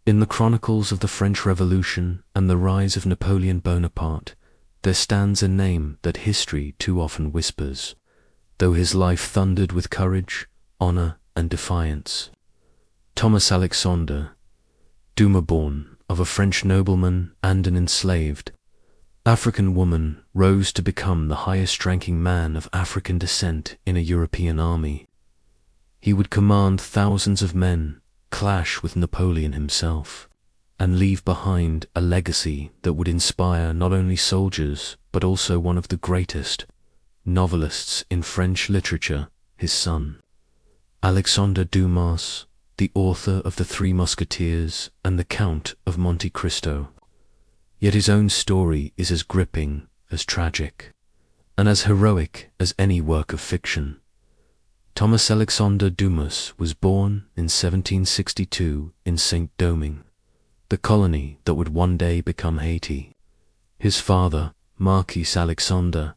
In the chronicles of the French Revolution and the rise of Napoleon Bonaparte, there stands a name that history too often whispers, though his life thundered with courage, honor, and defiance. Thomas Alexander, Dumas, born of a French nobleman and an enslaved African woman, rose to become the highest-ranking man of African descent in a European army. He would command thousands of men, clash with Napoleon himself, and leave behind a legacy that would inspire not only soldiers but also one of the greatest novelists in French literature, his son. Alexandre Dumas, the author of The Three Musketeers and The Count of Monte Cristo. Yet his own story is as gripping, as tragic, and as heroic as any work of fiction. Thomas Alexander Dumas was born in 1762 in Saint-Domingue, the colony that would one day become Haiti. His father, Marquis Alexander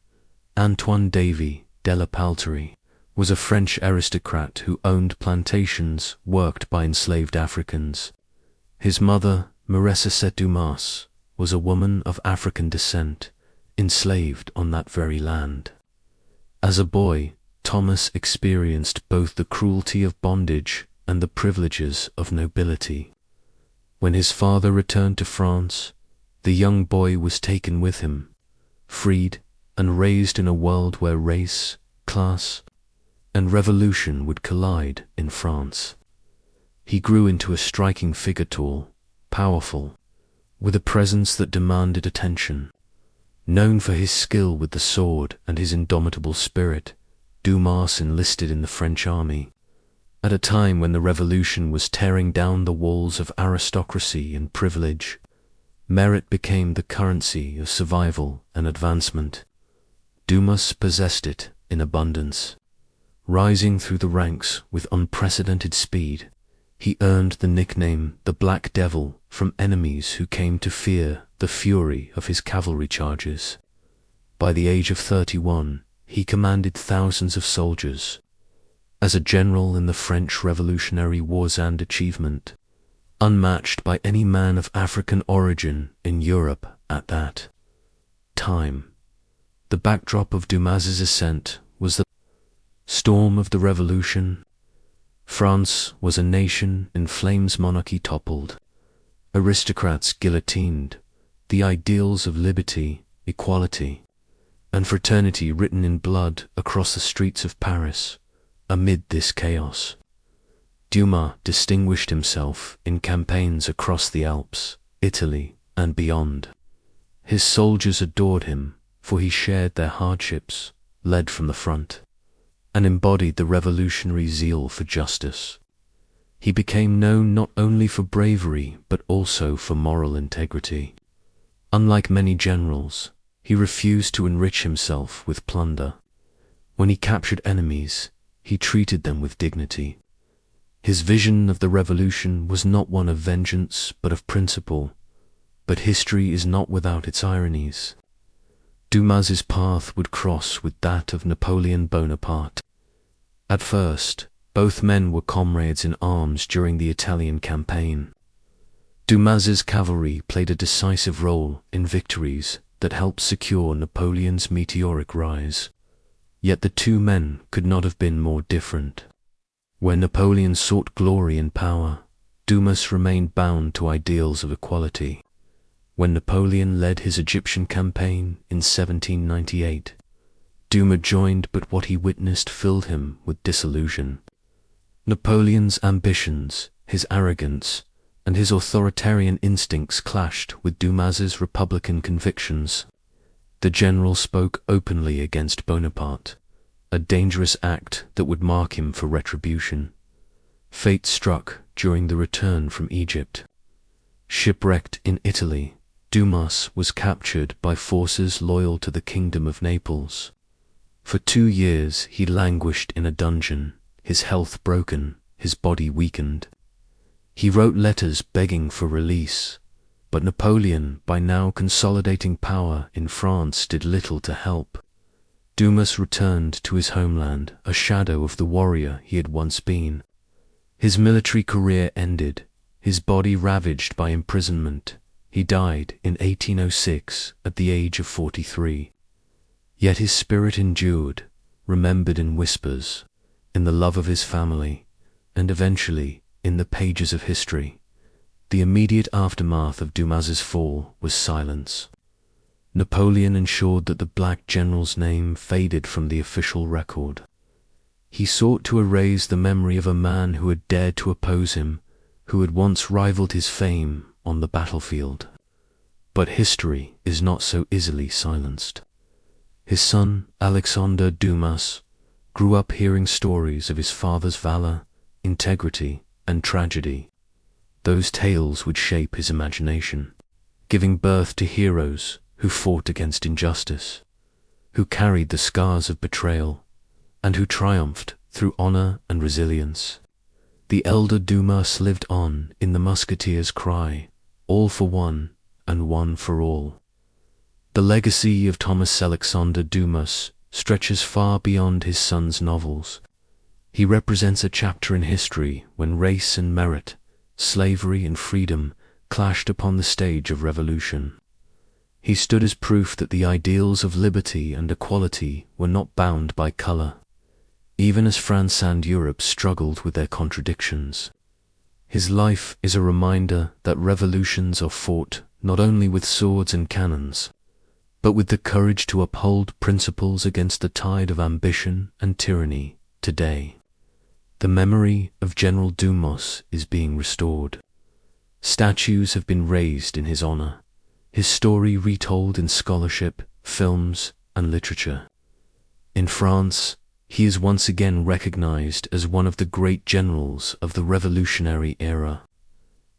Antoine Davy de la Pelterie, was a French aristocrat who owned plantations worked by enslaved Africans. His mother, Marissa Dumas, was a woman of African descent, enslaved on that very land. As a boy, Thomas experienced both the cruelty of bondage and the privileges of nobility. When his father returned to France, the young boy was taken with him, freed and raised in a world where race, class, and revolution would collide in France. He grew into a striking figure, tall, powerful, with a presence that demanded attention. Known for his skill with the sword and his indomitable spirit, Dumas enlisted in the French army. At a time when the revolution was tearing down the walls of aristocracy and privilege, merit became the currency of survival and advancement. Dumas possessed it in abundance. Rising through the ranks with unprecedented speed, he earned the nickname the Black Devil from enemies who came to fear the fury of his cavalry charges. By the age of 31, he commanded thousands of soldiers. As a general in the French Revolutionary Wars and achievement, unmatched by any man of African origin in Europe at that time. The backdrop of Dumas's ascent was the storm of the Revolution. France was a nation in flames, monarchy toppled, aristocrats guillotined, the ideals of liberty, equality, and fraternity written in blood across the streets of Paris. Amid this chaos, Dumas distinguished himself in campaigns across the Alps, Italy, and beyond. His soldiers adored him, for he shared their hardships, led from the front, and embodied the revolutionary zeal for justice. He became known not only for bravery but also for moral integrity. Unlike many generals, he refused to enrich himself with plunder. When he captured enemies, he treated them with dignity. His vision of the revolution was not one of vengeance but of principle, but history is not without its ironies. Dumas's path would cross with that of Napoleon Bonaparte. At first, both men were comrades in arms during the Italian campaign. Dumas's cavalry played a decisive role in victories that helped secure Napoleon's meteoric rise. Yet the two men could not have been more different. Where Napoleon sought glory and power, Dumas remained bound to ideals of equality. When Napoleon led his Egyptian campaign in 1798, Dumas joined, but what he witnessed filled him with disillusion. Napoleon's ambitions, his arrogance, and his authoritarian instincts clashed with Dumas's republican convictions. The general spoke openly against Bonaparte, a dangerous act that would mark him for retribution. Fate struck during the return from Egypt. Shipwrecked in Italy, Dumas was captured by forces loyal to the Kingdom of Naples. For 2 years he languished in a dungeon, his health broken, his body weakened. He wrote letters begging for release, but Napoleon, by now consolidating power in France, did little to help. Dumas returned to his homeland, a shadow of the warrior he had once been. His military career ended, his body ravaged by imprisonment. He died in 1806 at the age of 43. Yet his spirit endured, remembered in whispers, in the love of his family, and eventually in the pages of history. The immediate aftermath of Dumas's fall was silence. Napoleon ensured that the black general's name faded from the official record. He sought to erase the memory of a man who had dared to oppose him, who had once rivaled his fame on the battlefield. But history is not so easily silenced. His son, Alexander Dumas, grew up hearing stories of his father's valor, integrity, and tragedy. Those tales would shape his imagination, giving birth to heroes who fought against injustice, who carried the scars of betrayal, and who triumphed through honor and resilience. The elder Dumas lived on in the musketeer's cry, all for one and one for all. The legacy of Thomas Alexander Dumas stretches far beyond his son's novels. He represents a chapter in history when race and merit, slavery and freedom clashed upon the stage of revolution. He stood as proof that the ideals of liberty and equality were not bound by color, even as France and Europe struggled with their contradictions. His life is a reminder that revolutions are fought not only with swords and cannons, but with the courage to uphold principles against the tide of ambition and tyranny today. The memory of General Dumas is being restored. Statues have been raised in his honor, his story retold in scholarship, films, and literature. In France, he is once again recognized as one of the great generals of the revolutionary era.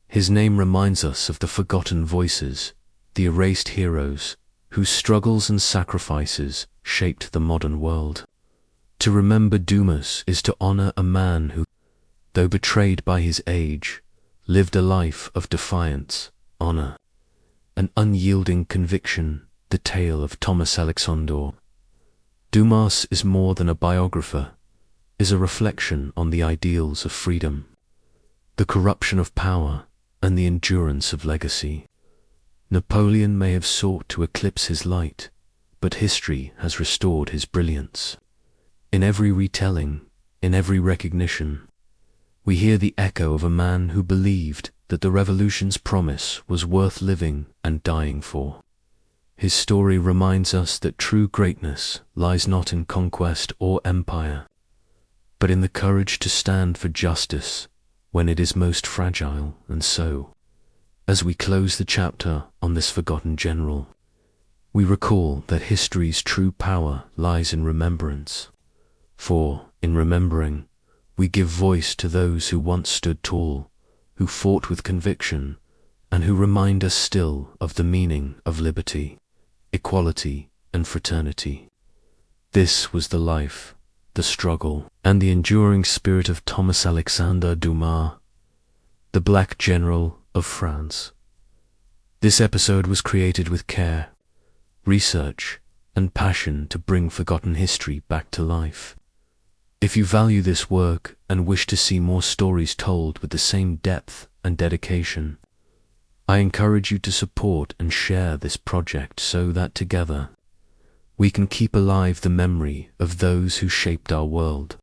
His name reminds us of the forgotten voices, the erased heroes, whose struggles and sacrifices shaped the modern world. To remember Dumas is to honor a man who, though betrayed by his age, lived a life of defiance, honor, and unyielding conviction. The tale of Thomas Alexander Dumas is more than a biographer, is a reflection on the ideals of freedom, the corruption of power, and the endurance of legacy. Napoleon may have sought to eclipse his light, but history has restored his brilliance. In every retelling, in every recognition, we hear the echo of a man who believed that the revolution's promise was worth living and dying for. His story reminds us that true greatness lies not in conquest or empire, but in the courage to stand for justice when it is most fragile. And so, as we close the chapter on this forgotten general, we recall that history's true power lies in remembrance. For, in remembering, we give voice to those who once stood tall, who fought with conviction, and who remind us still of the meaning of liberty, equality, and fraternity. This was the life, the struggle, and the enduring spirit of Thomas Alexander Dumas, the Black General of France. This episode was created with care, research, and passion to bring forgotten history back to life. If you value this work and wish to see more stories told with the same depth and dedication, I encourage you to support and share this project so that together we can keep alive the memory of those who shaped our world.